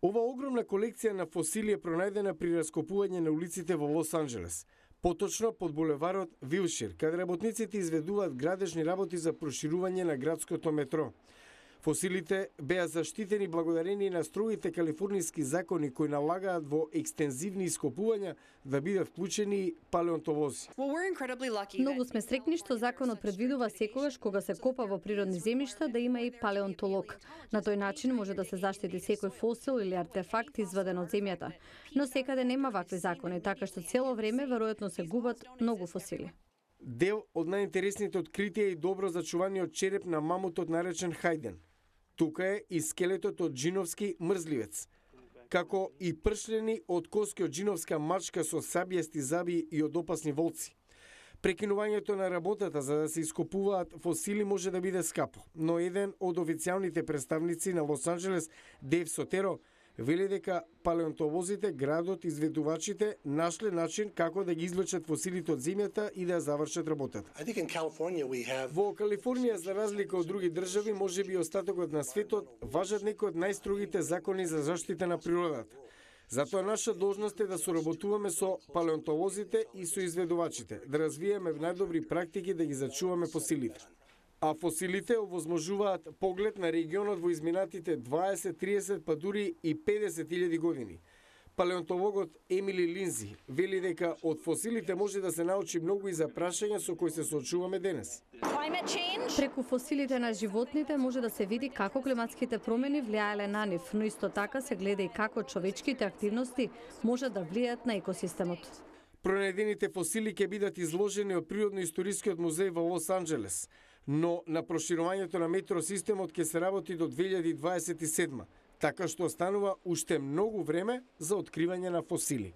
Ова огромна колекција на фосили е пронајдена при раскопување на улиците во Лос Анџелес, поточно под булеварот Вилшир, каде работниците изведуваат градежни работи за проширување на градското метро. Фосилите беа заштитени благодарение на строгите калифорнијски закони кои налагаат во екстензивни ископувања да бидат вклучени палеонтолози. Многу сме среќни што законот предвидува секогаш кога се копа во природни земјишта да има и палеонтолог. На тој начин може да се заштити секој фосил или артефакт изваден од земјата. Но секаде нема вакви закони, така што цело време веројатно се губат многу фосили. Дел од најинтересните откритија и добро зачуваниот череп на мамутот наречен Хајден. Тука е и скелетот од джиновски мрзливец, како и пршлени од коски од джиновска мачка со сабјести заби и од опасни волци. Прекинувањето на работата за да се ископуваат фосили може да биде скапо, но еден од официјалните представници на Лос Анџелес, Дейв Сотеро, вели дека палеонтолозите, градот, изведувачите нашле начин како да ги извлечат фосилите од земјата и да завршат работата. Во Калифорнија, за разлика од други држави, можеби и остатокот на светот, важат некои од најстрогите закони за заштита на природата. Затоа наша должност е да соработуваме со палеонтолозите и со изведувачите, да развиеме најдобри практики да ги зачуваме фосилите. А фосилите овозможуваат поглед на регионот во изминатите 20, 30 па дури и 50.000 години. Палеонтологот Емили Линзи вели дека од фосилите може да се научи многу и за прашања со кои се соочуваме денес. Преку фосилите на животните може да се види како климатските промени влијаеле на нив, но исто така се гледа и како човечките активности може да влијаат на екосистемот. Пронајдените фосили ќе бидат изложени од Природно-историскиот музеј во Лос Анџелес, но на проширувањето на метросистемот ќе се работи до 2027, така што останува уште многу време за откривање на фосили.